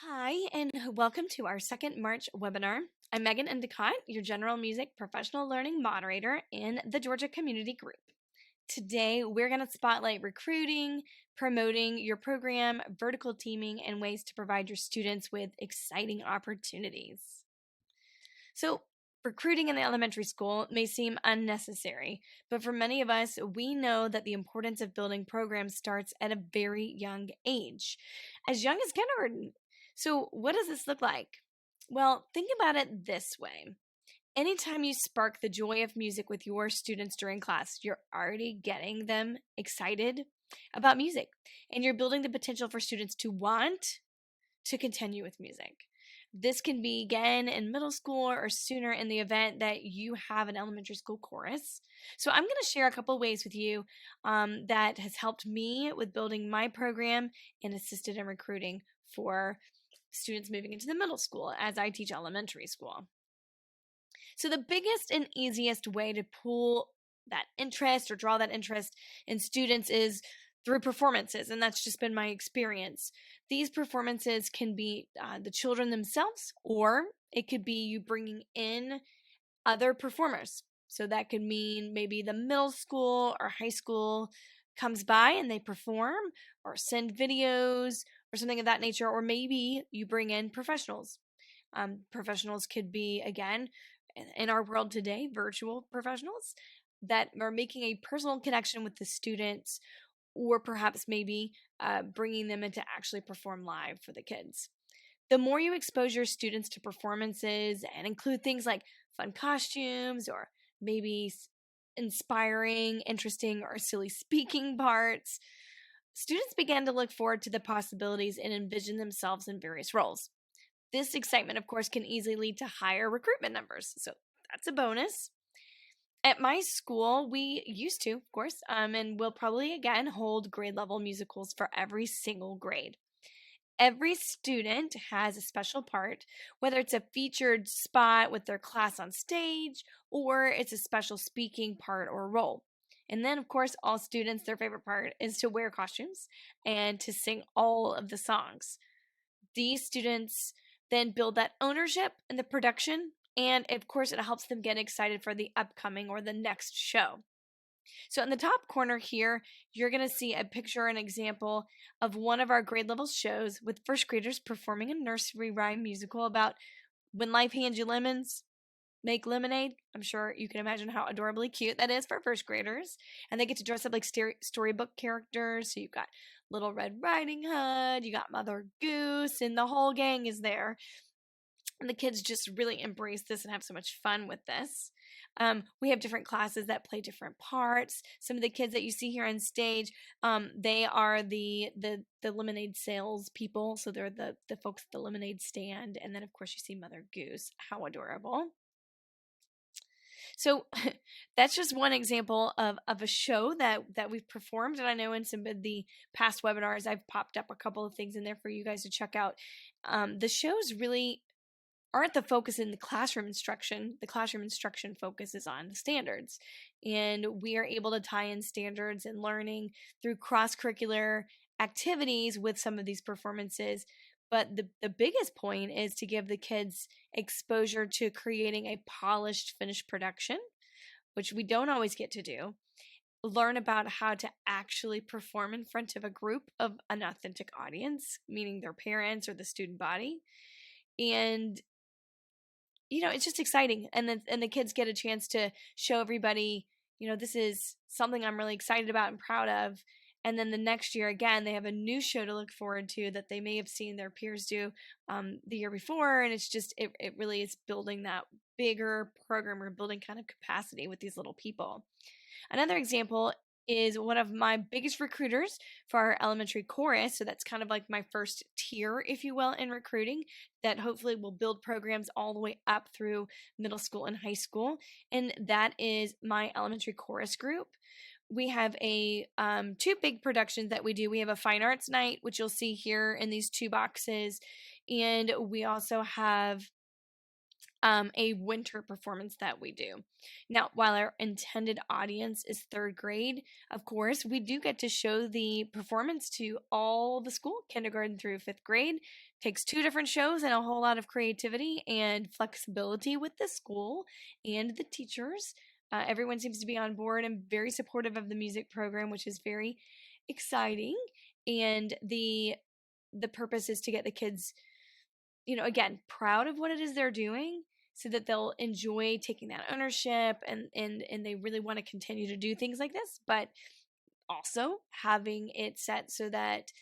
Hi, and welcome to our second March webinar. I'm Megan Endicott, your General Music Professional Learning Moderator in the Georgia Community Group. Today, we're going to spotlight recruiting, promoting your program, vertical teaming, and ways to provide your students with exciting opportunities. So, recruiting in the elementary school may seem unnecessary, but for many of us, we know that the importance of building programs starts at a very young age, as young as kindergarten. So, what does this look like? Well, think about it this way. Anytime you spark the joy of music with your students during class, you're already getting them excited about music, and you're building the potential for students to want to continue with music. This can begin in middle school or sooner in the event that you have an elementary school chorus. So I'm going to share a couple ways with you that has helped me with building my program and assisted in recruiting for students moving into the middle school as I teach elementary school. So the biggest and easiest way to pull that interest or draw that interest in students is through performances, and that's just been my experience. These performances can be the children themselves, or it could be you bringing in other performers. So that could mean maybe the middle school or high school comes by and they perform or send videos or something of that nature, or maybe you bring in professionals. Professionals could be, again, in our world today, virtual professionals that are making a personal connection with the students, or perhaps maybe bringing them in to actually perform live for the kids. The more you expose your students to performances and include things like fun costumes or maybe inspiring, interesting, or silly speaking parts, students begin to look forward to the possibilities and envision themselves in various roles. This excitement, of course, can easily lead to higher recruitment numbers, so that's a bonus. At my school, we used to, of course, and we'll probably again hold grade level musicals for every single grade. Every student has a special part, whether it's a featured spot with their class on stage or it's a special speaking part or role. And then, of course, all students, their favorite part is to wear costumes and to sing all of the songs. These students then build that ownership in the production, and of course, it helps them get excited for the upcoming or the next show. So in the top corner here, you're going to see a picture, an example of one of our grade level shows with first graders performing a nursery rhyme musical about when life hands you lemons, make lemonade. I'm sure you can imagine how adorably cute that is for first graders. And they get to dress up like storybook characters. So you've got Little Red Riding Hood, you got Mother Goose, and the whole gang is there. And the kids just really embrace this and have so much fun with this. We have different classes that play different parts. Some of the kids that you see here on stage, they are the lemonade sales people. So they're the folks at the lemonade stand. And then, of course, you see Mother Goose. How adorable. So that's just one example of a show that we've performed. And I know in some of the past webinars, I've popped up a couple of things in there for you guys to check out. The shows really aren't the focus in the classroom instruction. The classroom instruction focuses on the standards. And we are able to tie in standards and learning through cross-curricular activities with some of these performances. But the biggest point is to give the kids exposure to creating a polished, finished production, which we don't always get to do. Learn about how to actually perform in front of a group of an authentic audience, meaning their parents or the student body. And it's just exciting. And the kids get a chance to show everybody, this is something I'm really excited about and proud of. And then the next year, again, they have a new show to look forward to that they may have seen their peers do the year before. And it's just, it really is building that bigger program or building kind of capacity with these little people. Another example is one of my biggest recruiters for our elementary chorus. So that's kind of like my first tier, if you will, in recruiting that hopefully will build programs all the way up through middle school and high school. And that is my elementary chorus group. We have a two big productions that we do. We have a fine arts night, which you'll see here in these two boxes. And we also have a winter performance that we do. Now, while our intended audience is third grade, of course, we do get to show the performance to all the school, kindergarten through fifth grade. Takes 2 different shows and a whole lot of creativity and flexibility with the school and the teachers. Everyone seems to be on board and very supportive of the music program, which is very exciting. And the purpose is to get the kids, again, proud of what it is they're doing so that they'll enjoy taking that ownership and they really want to continue to do things like this, but also having it set so that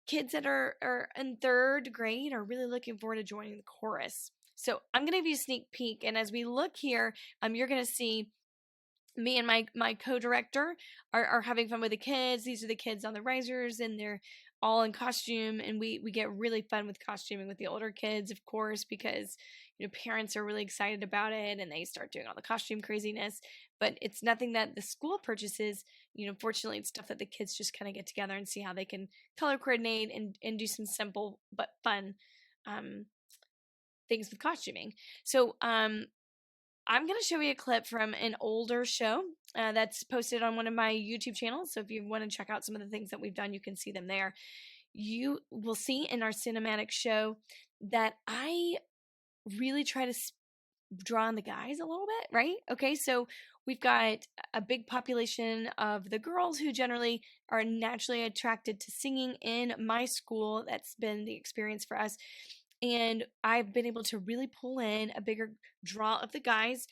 kids that are in third grade are really looking forward to joining the chorus. So I'm going to give you a sneak peek, and as we look here, you're going to see me and my co-director are having fun with the kids. These are the kids on the risers, and they're all in costume, and we get really fun with costuming with the older kids, of course, because parents are really excited about it and they start doing all the costume craziness. But it's nothing that the school purchases. Fortunately, it's stuff that the kids just kind of get together and see how they can color coordinate and do some simple but fun things with costuming. So I'm going to show you a clip from an older show that's posted on one of my YouTube channels. So if you want to check out some of the things that we've done, you can see them there. You will see in our cinematic show that I really try to draw on the guys a little bit, right? Okay, so we've got a big population of the girls who generally are naturally attracted to singing in my school. That's been the experience for us. And I've been able to really pull in a bigger draw of the guys.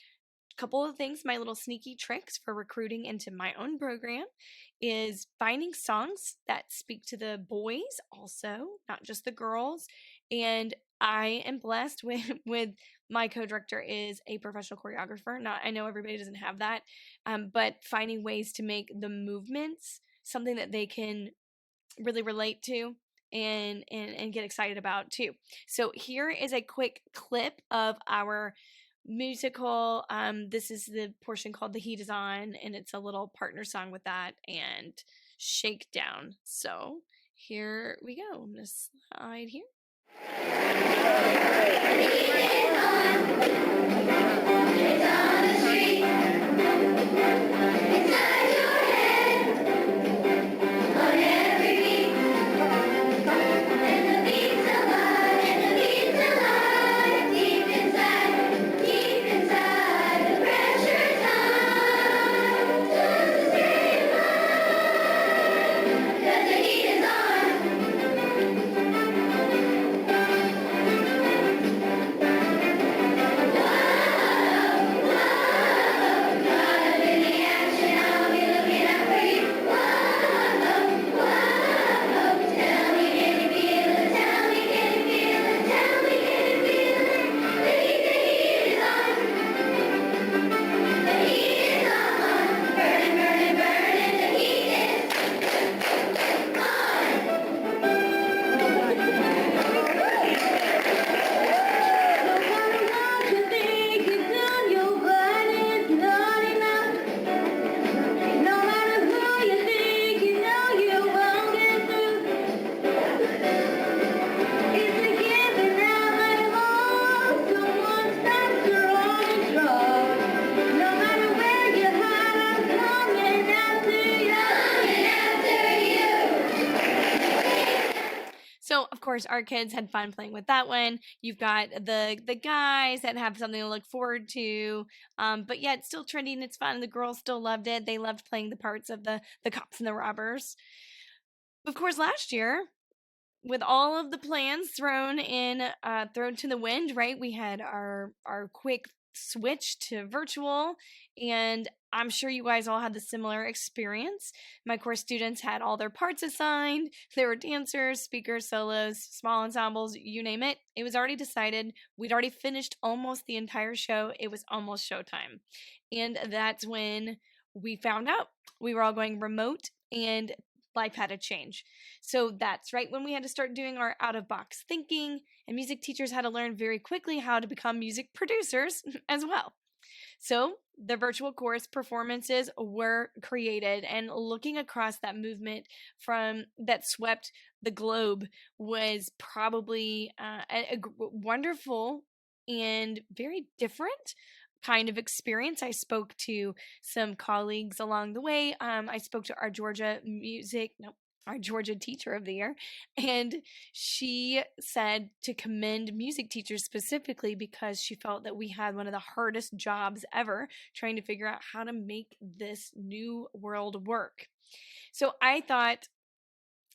A couple of things, my little sneaky tricks for recruiting into my own program is finding songs that speak to the boys also, not just the girls. And I am blessed with my co-director is a professional choreographer. I know everybody doesn't have that, but finding ways to make the movements something that they can really relate to and get excited about too. So here is a quick clip of our musical. This is the portion called The Heat Is On, and it's a little partner song with that and Shakedown. So here we go. I'm gonna slide here. It's on the street. Inside your head. On every beat. And the beat's alive. And the beat's alive. Deep inside. Deep inside. The pressure's on. Just stay alive. 'Cause the heat is on. So, of course, our kids had fun playing with that one. You've got the guys that have something to look forward to, but yeah, it's still trendy and it's fun. The girls still loved it. They loved playing the parts of the cops and the robbers. Of course, last year, with all of the plans thrown to the wind, right? We had our quick switch to virtual, and I'm sure you guys all had the similar experience. My course students had all their parts assigned. There were dancers, speakers, solos, small ensembles, you name it. It was already decided. We'd already finished almost the entire show. It was almost showtime. And that's when we found out we were all going remote and life had to change. So that's right when we had to start doing our out-of-box thinking, and music teachers had to learn very quickly how to become music producers as well. So the virtual chorus performances were created, and looking across that movement that swept the globe was probably a wonderful and very different kind of experience. I spoke to some colleagues along the way. I spoke to our Georgia Teacher of the Year, and she said to commend music teachers specifically because she felt that we had one of the hardest jobs ever trying to figure out how to make this new world work. So I thought,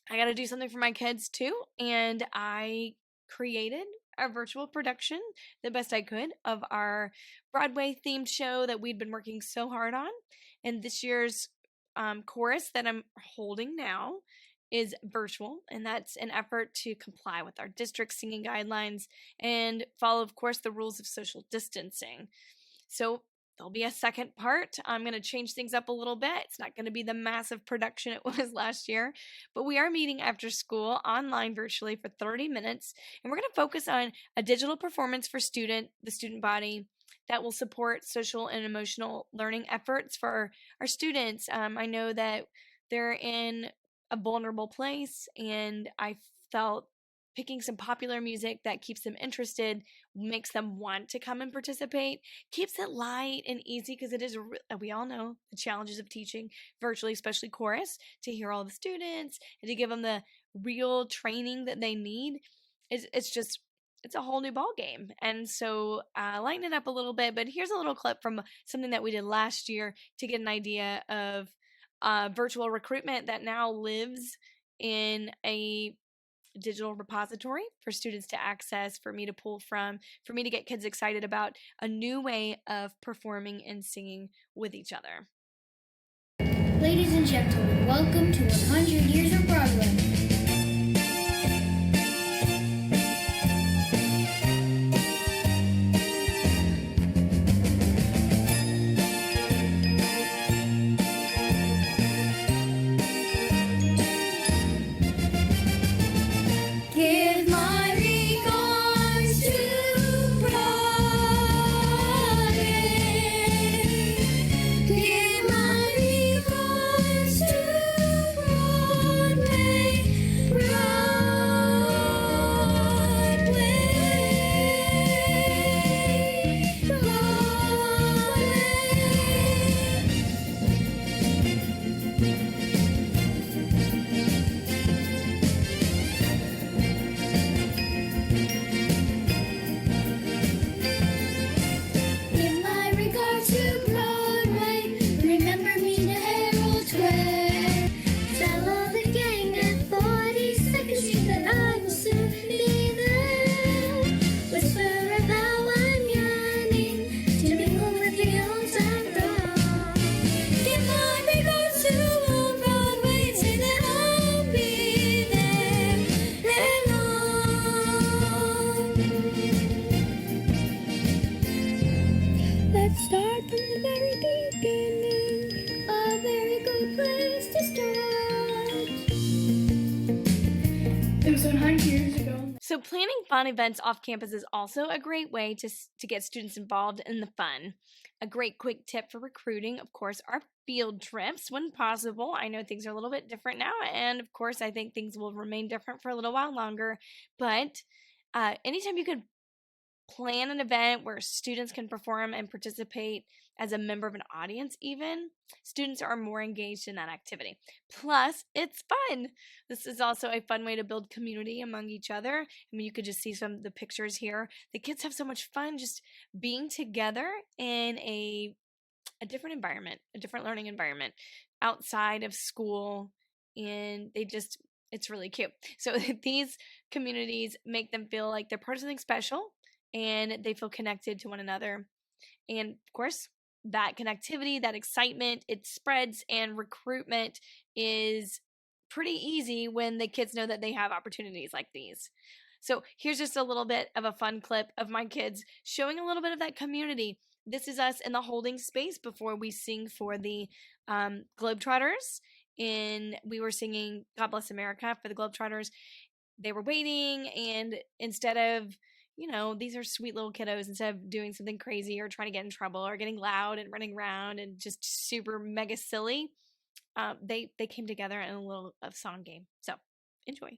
I got to do something for my kids too, and I created a virtual production the best I could of our Broadway themed show that we'd been working so hard on. And this year's chorus that I'm holding now is virtual, and that's an effort to comply with our district singing guidelines and follow, of course, the rules of social distancing. So there'll be a second part. I'm going to change things up a little bit. It's not going to be the massive production it was last year, but we are meeting after school online virtually for 30 minutes, and we're going to focus on a digital performance for the student body that will support social and emotional learning efforts for our students. I know that they're in a vulnerable place, and I felt picking some popular music that keeps them interested, makes them want to come and participate, keeps it light and easy, because it is, we all know the challenges of teaching virtually, especially chorus, to hear all the students and to give them the real training that they need. It's a whole new ball game. And so lighten it up a little bit, but here's a little clip from something that we did last year to get an idea of virtual recruitment that now lives in a digital repository for students to access, for me to pull from, for me to get kids excited about a new way of performing and singing with each other. Ladies and gentlemen, welcome to 100 Years of Broadway. So planning fun events off campus is also a great way to get students involved in the fun. A great quick tip for recruiting, of course, are field trips when possible. I know things are a little bit different now, and of course, I think things will remain different for a little while longer. But anytime you could plan an event where students can perform and participate as a member of an audience, even, students are more engaged in that activity. Plus, it's fun. This is also a fun way to build community among each other. I mean, you could just see some of the pictures here. The kids have so much fun just being together in a different environment, a different learning environment outside of school, and it's really cute. So these communities make them feel like they're part of something special, and they feel connected to one another. And of course, that connectivity, that excitement, it spreads, and recruitment is pretty easy when the kids know that they have opportunities like these. So here's just a little bit of a fun clip of my kids showing a little bit of that community. This is us in the holding space before we sing for the Globetrotters. We were singing God Bless America for the Globetrotters. They were waiting, and instead of, these are sweet little kiddos, instead of doing something crazy or trying to get in trouble or getting loud and running around and just super mega silly, they came together in a little song game. So enjoy.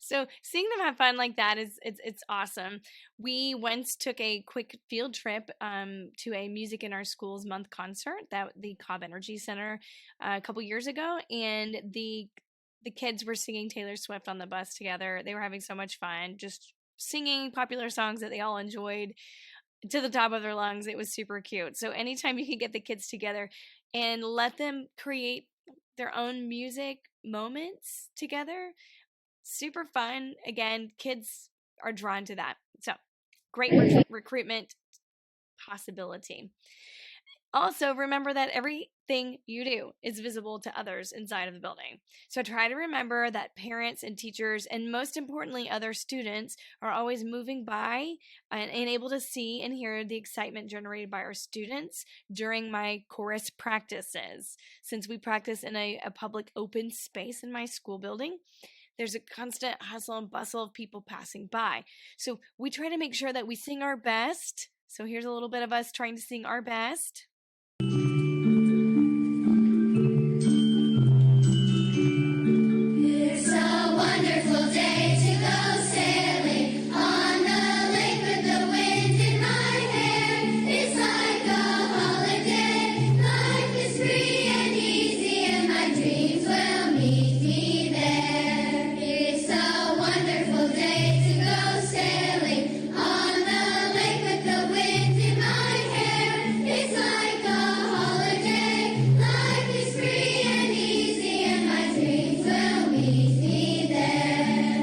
So seeing them have fun like that it's awesome. We once took a quick field trip to a Music in Our Schools month concert that the Cobb Energy Center a couple years ago, and the kids were singing Taylor Swift on the bus together. They were having so much fun, just singing popular songs that they all enjoyed to the top of their lungs. It was super cute. So anytime you can get the kids together and let them create their own music moments together, super fun. Again, kids are drawn to that. So great recruitment possibility. Also, remember that everything you do is visible to others inside of the building. So try to remember that parents and teachers, and most importantly, other students, are always moving by and able to see and hear the excitement generated by our students during my chorus practices. Since we practice in a public open space in my school building, there's a constant hustle and bustle of people passing by. So we try to make sure that we sing our best. So here's a little bit of us trying to sing our best. It's a wonderful day to go sailing on the lake with the wind in my hair. It's like a holiday. Life is free and easy, and my dreams will meet me there. It's a wonderful day to go sailing on the lake with the wind in my hair. It's like a holiday. Life is free and easy, and my dreams will meet me there.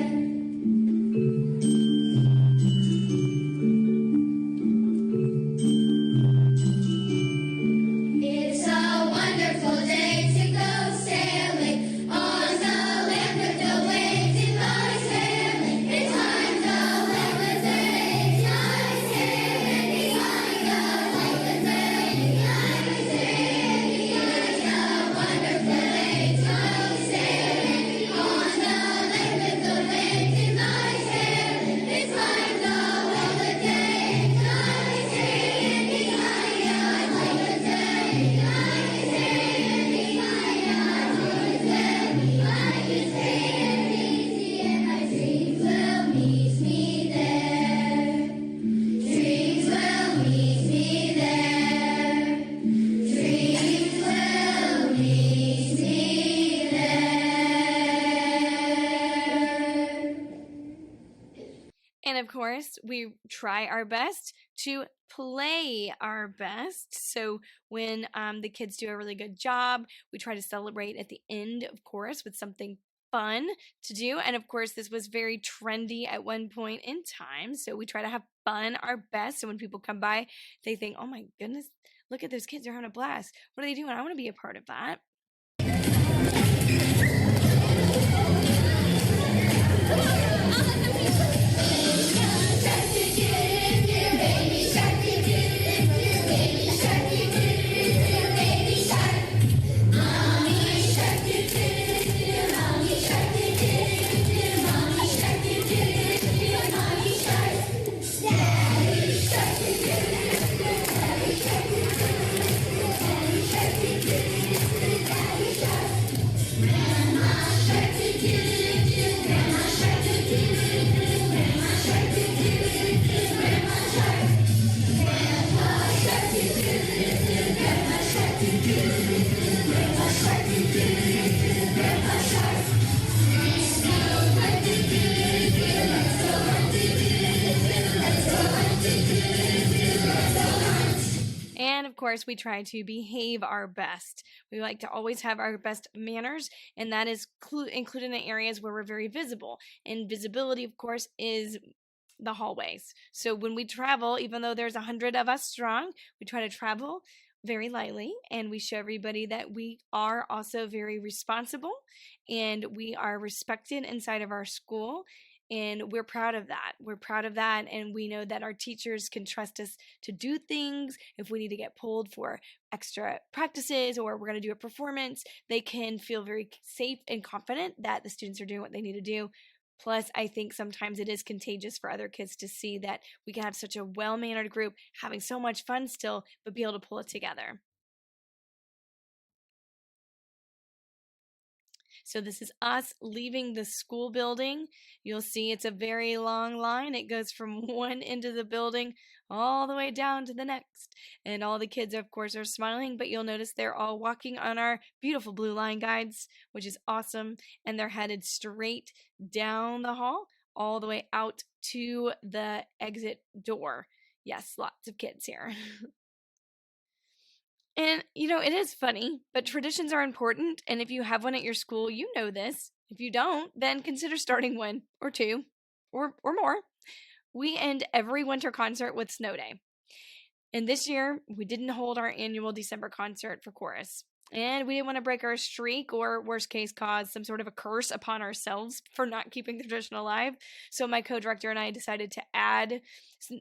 It's a wonderful day to go sailing on the land with the waves in my sailing. It's like a holiday, nice sailing. It's like a holiday, nice sailing. It's a wonderful day to go sailing on the land with the waves in my sailing. It's like a holiday, nice sailing. It's like a And of course, we try our best to play our best. So when the kids do a really good job, we try to celebrate at the end, of course, with something fun to do. And of course, this was very trendy at one point in time. So we try to have fun, our best. So when people come by, they think, oh my goodness, look at those kids. They're having a blast. What are they doing? I want to be a part of that. And of course, we try to behave our best. We like to always have our best manners, and that is included in areas where we're very visible. And visibility, of course, is the hallways. So when we travel, even though there's 100 of us strong, we try to travel very lightly, and we show everybody that we are also very responsible and we are respected inside of our school. And we're proud of that. We're proud of that. And we know that our teachers can trust us to do things. If we need to get pulled for extra practices or we're going to do a performance, they can feel very safe and confident that the students are doing what they need to do. Plus, I think sometimes it is contagious for other kids to see that we can have such a well-mannered group having so much fun still, but be able to pull it together. So this is us leaving the school building. You'll see it's a very long line. It goes from one end of the building all the way down to the next. And all the kids, of course, are smiling, but you'll notice they're all walking on our beautiful blue line guides, which is awesome. And they're headed straight down the hall all the way out to the exit door. Yes, lots of kids here. And, it is funny, but traditions are important. And if you have one at your school, you know this. If you don't, then consider starting one or two or more. We end every winter concert with Snow Day. And this year, we didn't hold our annual December concert for chorus. And we didn't want to break our streak or, worst case, cause some sort of a curse upon ourselves for not keeping the tradition alive. So my co-director and I decided to add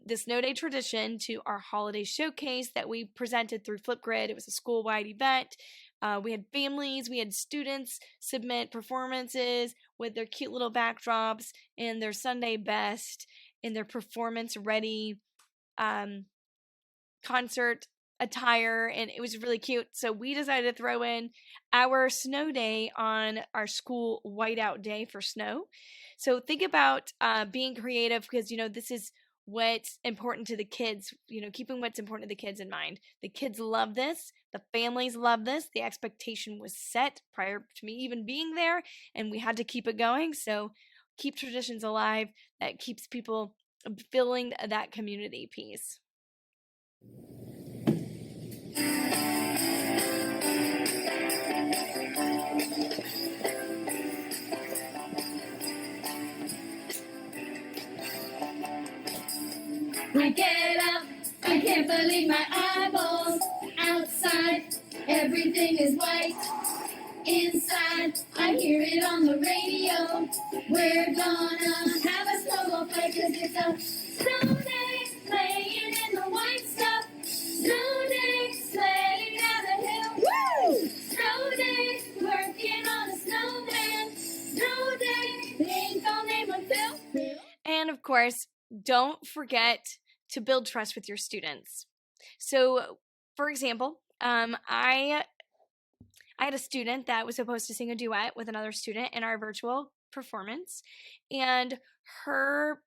the Snow Day tradition to our holiday showcase that we presented through Flipgrid. It was a school-wide event. We had families, we had students submit performances with their cute little backdrops and their Sunday best and their performance-ready concert attire, and it was really cute. So we decided to throw in our Snow Day on our school whiteout day for snow. So think about being creative, because this is what's important to the kids, keeping what's important to the kids in mind. The kids love this, the families love this, the expectation was set prior to me even being there, and we had to keep it going. So keep traditions alive. That keeps people feeling that community piece. I get up, I can't believe my eyeballs. Outside, everything is white. Inside, I hear it on the radio. We're gonna have a snowball fight, 'cause it's a snow day, playing in the white stuff. Snow day, sledding down the hill. Woo! Snow day, working on a snowman. Snow day, think I'll name him Phil. And of course, don't forget to build trust with your students. So, for example, I had a student that was supposed to sing a duet with another student in our virtual performance, and her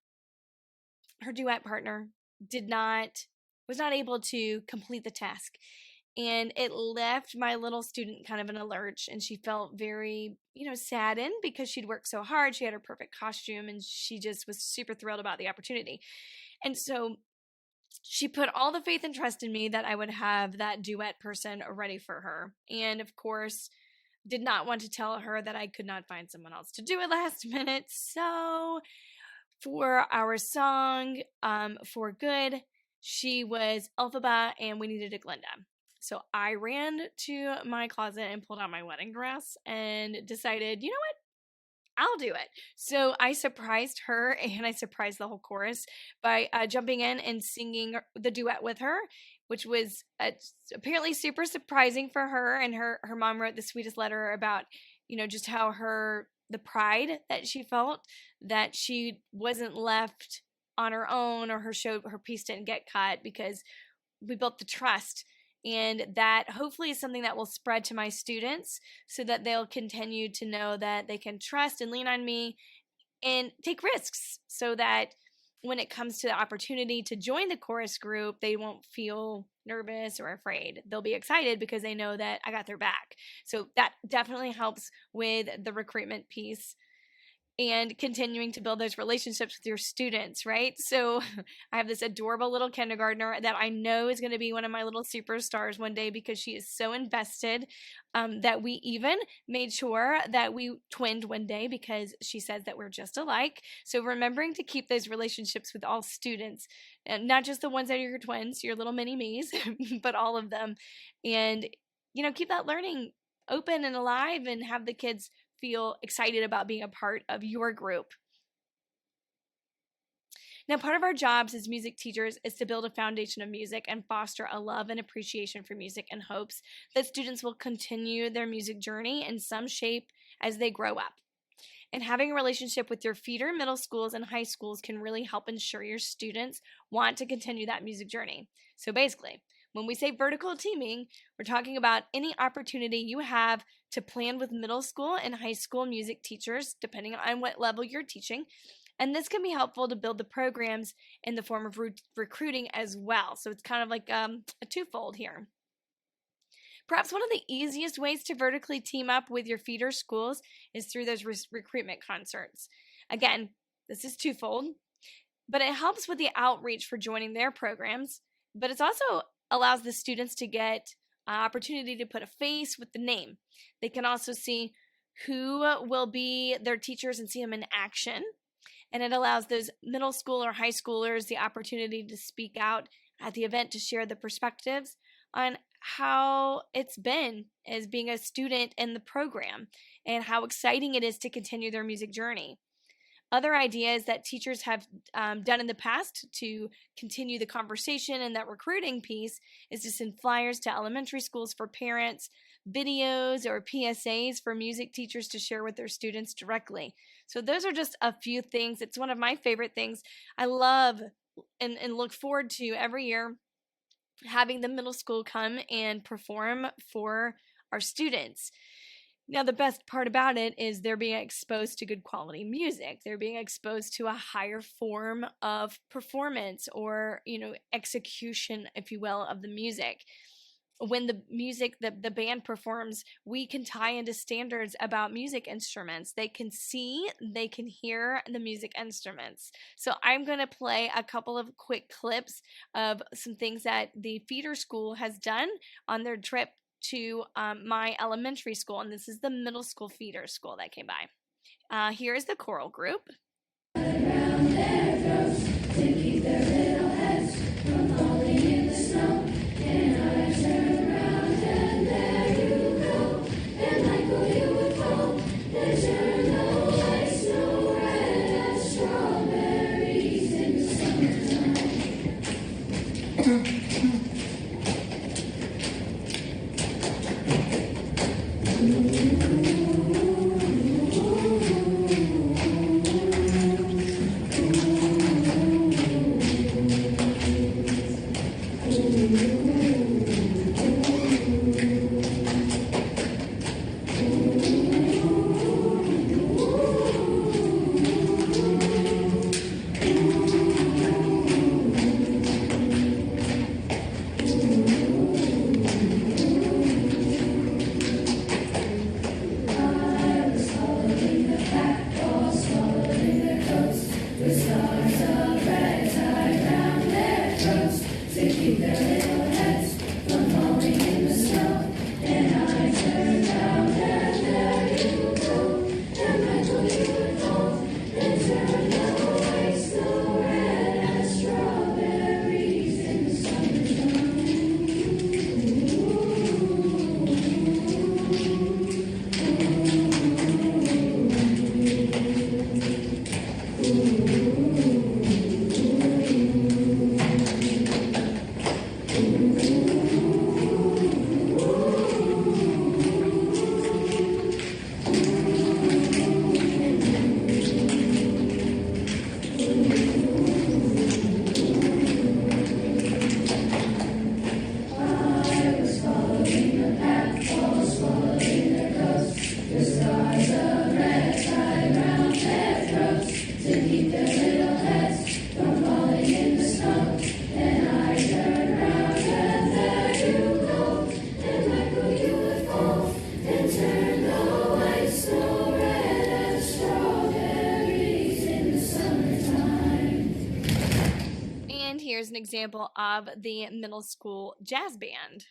duet partner was not able to complete the task. And it left my little student kind of in a lurch, and she felt very, saddened because she'd worked so hard. She had her perfect costume, and she just was super thrilled about the opportunity. And so she put all the faith and trust in me that I would have that duet person ready for her. And of course, did not want to tell her that I could not find someone else to do it last minute. So for our song, For Good, she was Elphaba and we needed a Glinda. So I ran to my closet and pulled out my wedding dress and decided, you know what? I'll do it. So I surprised her and I surprised the whole chorus by jumping in and singing the duet with her, which was apparently super surprising for her. And her mom wrote the sweetest letter about, just how the pride that she felt that she wasn't left on her own, or her piece didn't get cut, because we built the trust. And that hopefully is something that will spread to my students so that they'll continue to know that they can trust and lean on me and take risks, so that when it comes to the opportunity to join the chorus group, they won't feel nervous or afraid. They'll be excited because they know that I got their back. So that definitely helps with the recruitment piece. and continuing to build those relationships with your students, right? So I have this adorable little kindergartner that I know is going to be one of my little superstars one day because she is so invested that we even made sure that we twinned one day because she says that we're just alike. So remembering to keep those relationships with all students, and not just the ones that are your twins, your little mini me's, but all of them. And, keep that learning open and alive and have the kids feel excited about being a part of your group. Now, part of our jobs as music teachers is to build a foundation of music and foster a love and appreciation for music in hopes that students will continue their music journey in some shape as they grow up. And having a relationship with your feeder middle schools and high schools can really help ensure your students want to continue that music journey. So basically, when we say vertical teaming, we're talking about any opportunity you have to plan with middle school and high school music teachers, depending on what level you're teaching. And this can be helpful to build the programs in the form of recruiting as well. So it's kind of like a twofold here. Perhaps one of the easiest ways to vertically team up with your feeder schools is through those recruitment concerts. Again, this is twofold, but it helps with the outreach for joining their programs, but it also allows the students to get an opportunity to put a face with the name. They can also see who will be their teachers and see them in action. And it allows those middle school or high schoolers the opportunity to speak out at the event to share the perspectives on how it's been as being a student in the program and how exciting it is to continue their music journey. Other ideas that teachers have done in the past to continue the conversation and that recruiting piece is to send flyers to elementary schools for parents, videos or PSAs for music teachers to share with their students directly. So those are just a few things. It's one of my favorite things. I love and look forward to every year having the middle school come and perform for our students. Now, the best part about it is they're being exposed to good quality music. They're being exposed to a higher form of performance or, execution, if you will, of the music. When the music, the band performs, we can tie into standards about music instruments. They can see, they can hear the music instruments. So I'm going to play a couple of quick clips of some things that the feeder school has done on their trip to my elementary school, and this is the middle school feeder school that came by. Here is the choral group. Around their throats to keep their little heads from falling in the snow. And I turn around and there you go. And like who you would call the eternal white snow, red as strawberries in the summertime. The stars of red tie round their throats to keep their here's an example of the middle school jazz band.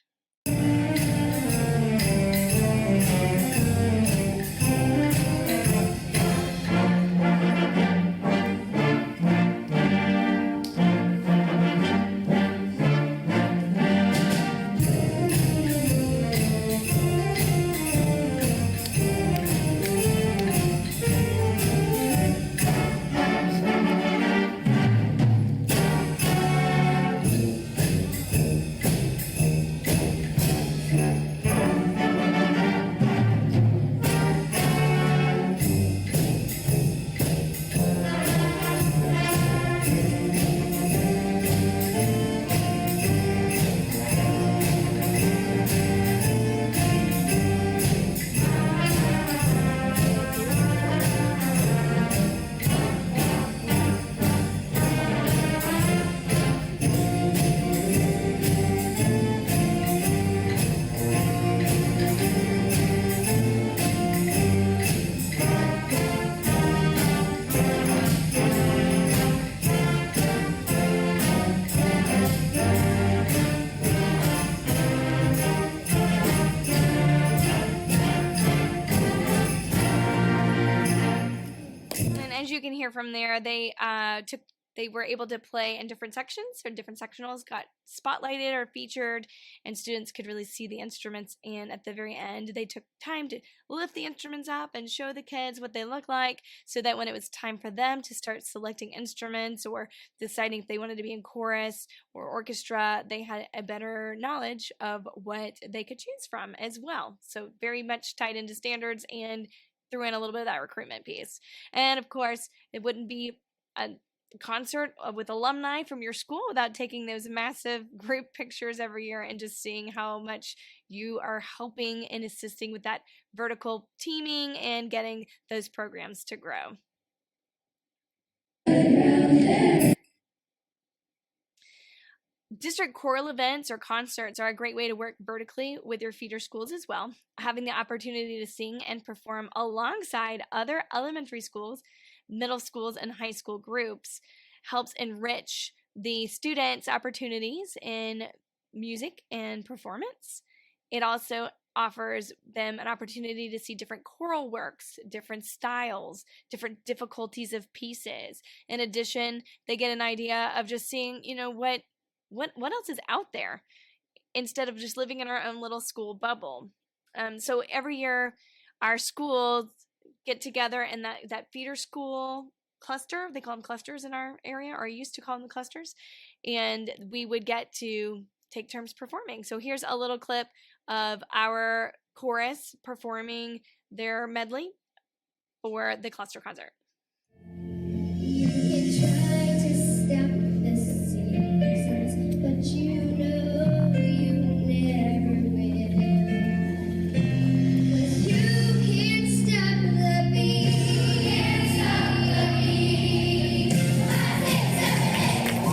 And as you can hear from there, they were able to play in different sections, so different sectionals got spotlighted or featured, and students could really see the instruments. And at the very end, they took time to lift the instruments up and show the kids what they look like, so that when it was time for them to start selecting instruments or deciding if they wanted to be in chorus or orchestra, they had a better knowledge of what they could choose from as well. So very much tied into standards and threw in a little bit of that recruitment piece. And of course, it wouldn't be a concert with alumni from your school without taking those massive group pictures every year and just seeing how much you are helping and assisting with that vertical teaming and getting those programs to grow. District choral events or concerts are a great way to work vertically with your feeder schools as well. Having the opportunity to sing and perform alongside other elementary schools, middle schools, and high school groups helps enrich the students' opportunities in music and performance. It also offers them an opportunity to see different choral works, different styles, different difficulties of pieces. In addition, they get an idea of just seeing, what else is out there instead of just living in our own little school bubble. So every year our schools get together in that feeder school cluster. They call them clusters in our area, or I used to call them clusters. And we would get to take turns performing. So here's a little clip of our chorus performing their medley for the cluster concert. You try to stop the seasons, but you know you never will. 'Cause you can't stop the beat. Can't stop the beat. 5, 6, 7, 8.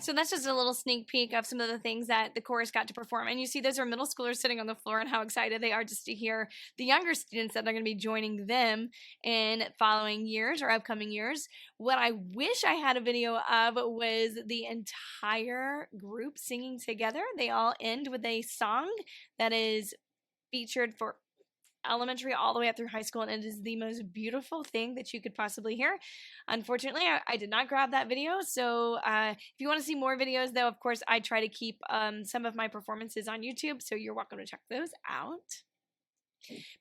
So that's just a little sneak peek of some of the things that the chorus got to perform. And you see those are middle schoolers sitting on the floor and how excited they are just to hear the younger students that are going to be joining them in following years or upcoming years. What I wish I had a video of was the entire group singing together. They all end with a song that is featured for elementary all the way up through high school, and it is the most beautiful thing that you could possibly hear. Unfortunately, I did not grab that video, so if you want to see more videos, though, of course, I try to keep some of my performances on YouTube, so you're welcome to check those out.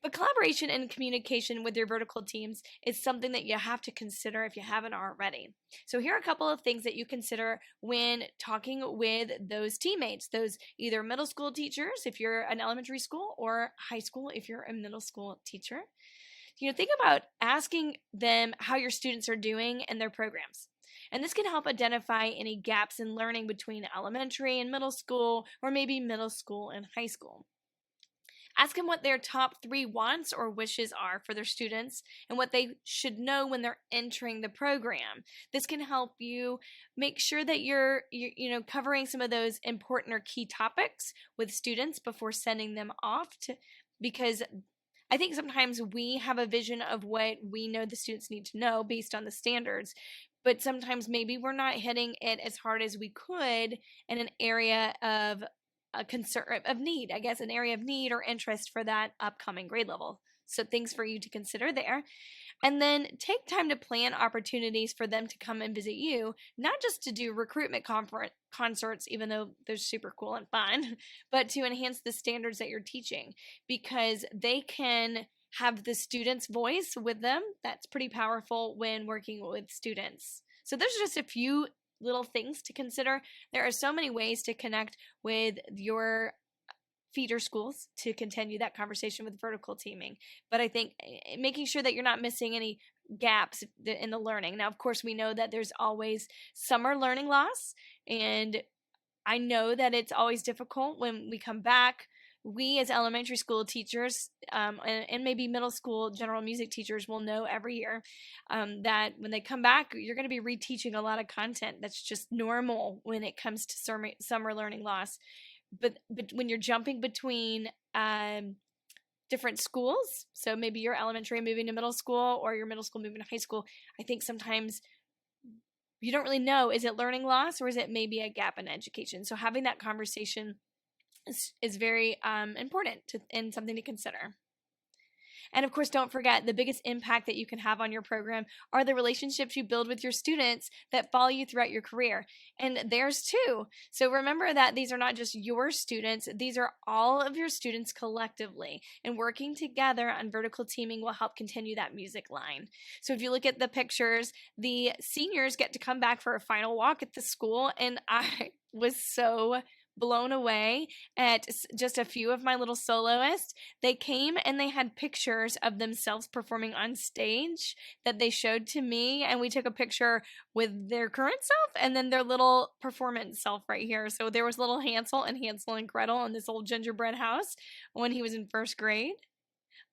But collaboration and communication with your vertical teams is something that you have to consider if you haven't already. So here are a couple of things that you consider when talking with those teammates, those either middle school teachers if you're an elementary school, or high school if you're a middle school teacher. Think about asking them how your students are doing in their programs. And this can help identify any gaps in learning between elementary and middle school, or maybe middle school and high school. Ask them what their top 3 wants or wishes are for their students and what they should know when they're entering the program. This can help you make sure that you're covering some of those important or key topics with students before sending them off because I think sometimes we have a vision of what we know the students need to know based on the standards, but sometimes maybe we're not hitting it as hard as we could in an area of a concern of need, I guess, an area of need or interest for that upcoming grade level. So things for you to consider there. And then take time to plan opportunities for them to come and visit you, not just to do recruitment concerts, even though they're super cool and fun, but to enhance the standards that you're teaching, because they can have the student's voice with them. That's pretty powerful when working with students. So there's just a few little things to consider. There are so many ways to connect with your feeder schools to continue that conversation with vertical teaming. But I think making sure that you're not missing any gaps in the learning. Now, of course, we know that there's always summer learning loss, and I know that it's always difficult when we come back. We as elementary school teachers and maybe middle school general music teachers will know every year that when they come back, you're going to be reteaching a lot of content that's just normal when it comes to summer learning loss. But when you're jumping between different schools, so maybe your elementary moving to middle school or your middle school moving to high school, I think sometimes you don't really know, is it learning loss or is it maybe a gap in education? So having that conversation is very important and something to consider. And of course, don't forget, the biggest impact that you can have on your program are the relationships you build with your students that follow you throughout your career. And theirs too. So remember that these are not just your students, these are all of your students collectively. And working together on vertical teaming will help continue that music line. So if you look at the pictures, the seniors get to come back for a final walk at the school. And I was so blown away at just a few of my little soloists. They came and they had pictures of themselves performing on stage that they showed to me, and we took a picture with their current self and then their little performance self right here. So there was little Hansel and Gretel in this old gingerbread house when he was in first grade.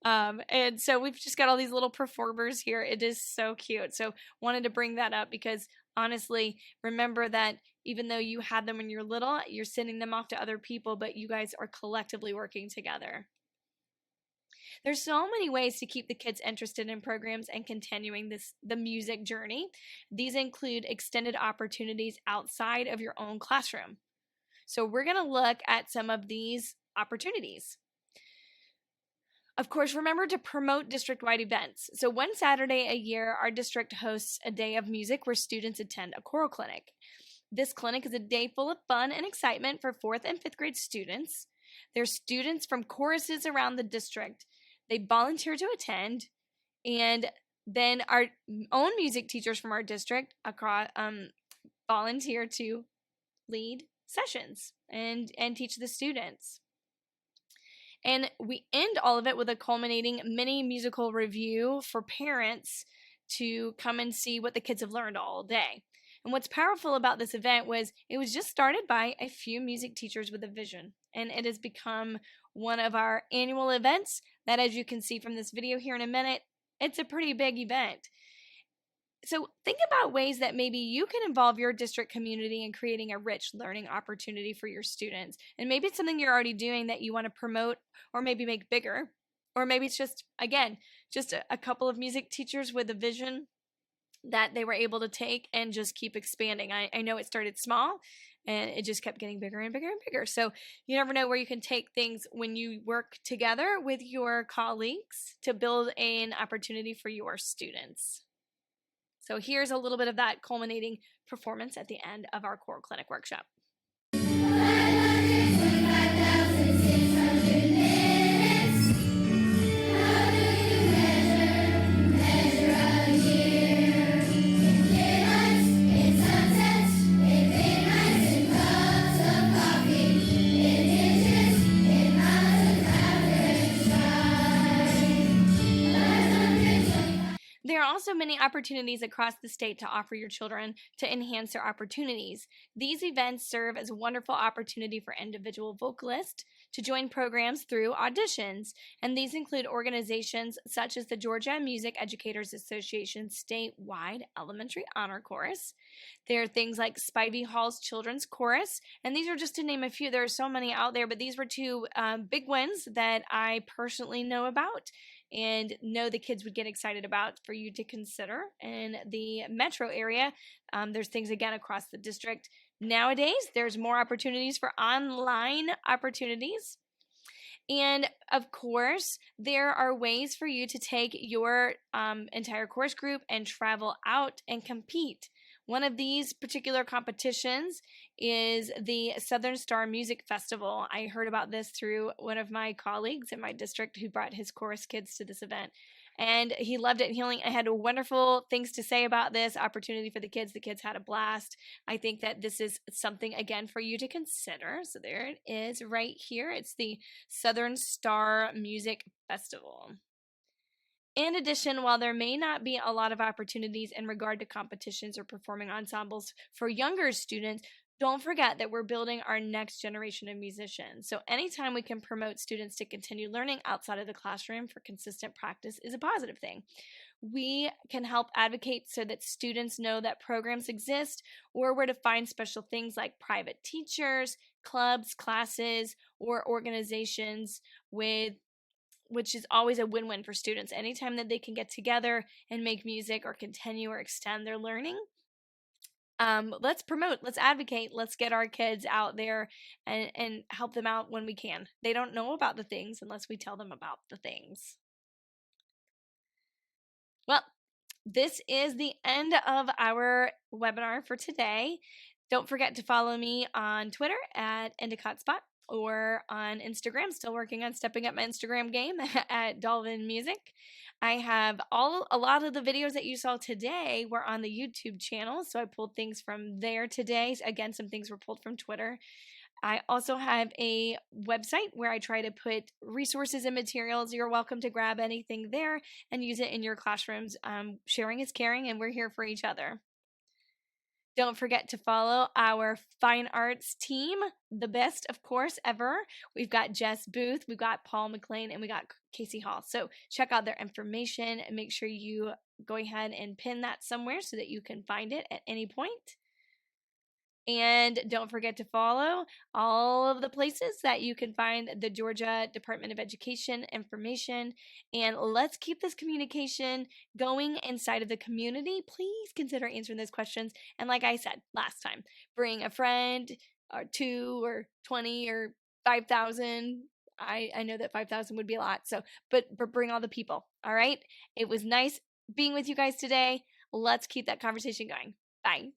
And so we've just got all these little performers here. It is so cute. So wanted to bring that up because honestly, remember that even though you had them when you're little, you're sending them off to other people, but you guys are collectively working together. There's so many ways to keep the kids interested in programs and continuing the music journey. These include extended opportunities outside of your own classroom. So we're going to look at some of these opportunities. Of course, remember to promote district-wide events. So one Saturday a year, our district hosts a day of music where students attend a choral clinic. This clinic is a day full of fun and excitement for 4th and 5th grade students. There's students from choruses around the district. They volunteer to attend, and then our own music teachers from our district volunteer to lead sessions and teach the students. And we end all of it with a culminating mini musical review for parents to come and see what the kids have learned all day. And what's powerful about this event was it was just started by a few music teachers with a vision. And it has become one of our annual events that, as you can see from this video here in a minute, it's a pretty big event. So think about ways that maybe you can involve your district community in creating a rich learning opportunity for your students. And maybe it's something you're already doing that you want to promote or maybe make bigger. Or maybe it's just, again, just a couple of music teachers with a vision that they were able to take and just keep expanding. I know it started small and it just kept getting bigger and bigger and bigger. So you never know where you can take things when you work together with your colleagues to build an opportunity for your students. So here's a little bit of that culminating performance at the end of our choral clinic workshop. 525,600 minutes. also many opportunities across the state to offer your children to enhance their opportunities. These events serve as a wonderful opportunity for individual vocalists to join programs through auditions, and these include organizations such as the Georgia Music Educators Association statewide elementary honor chorus. There are things like Spivey Hall's Children's Chorus, and these are just to name a few. There are so many out there, but these were two big ones that I personally know about and know the kids would get excited about for you to consider. In the metro area, there's things again across the district. Nowadays, there's more opportunities for online opportunities. And of course, there are ways for you to take your entire course group and travel out and compete. One of these particular competitions is the Southern Star Music Festival. I heard about this through one of my colleagues in my district who brought his chorus kids to this event. And he loved it. He had wonderful things to say about this opportunity for the kids. The kids had a blast. I think that this is something, again, for you to consider. So there it is right here. It's the Southern Star Music Festival. In addition, while there may not be a lot of opportunities in regard to competitions or performing ensembles for younger students, don't forget that we're building our next generation of musicians. So anytime we can promote students to continue learning outside of the classroom for consistent practice is a positive thing. We can help advocate so that students know that programs exist or where to find special things like private teachers, clubs, classes, or organizations which is always a win-win for students. Anytime that they can get together and make music or continue or extend their learning, let's promote, let's advocate, let's get our kids out there and help them out when we can. They don't know about the things unless we tell them about the things. Well, this is the end of our webinar for today. Don't forget to follow me on Twitter at EndicottSpot or on Instagram. Still working on stepping up my Instagram game at Dolvin Music. I have a lot of the videos that you saw today were on the YouTube channel, so I pulled things from there today. Again, some things were pulled from Twitter. I also have a website where I try to put resources and materials. You're welcome to grab anything there and use it in your classrooms. Sharing is caring, and we're here for each other. Don't forget to follow our fine arts team, the best, of course, ever. We've got Jess Booth, we've got Paul McLean, and we got Casey Hall. So check out their information and make sure you go ahead and pin that somewhere so that you can find it at any point. And don't forget to follow all of the places that you can find the Georgia Department of Education information. And let's keep this communication going inside of the community. Please consider answering those questions. And like I said last time, bring a friend or 2 or 20 or 5,000. I know that 5,000 would be a lot. So, but bring all the people. All right. It was nice being with you guys today. Let's keep that conversation going. Bye.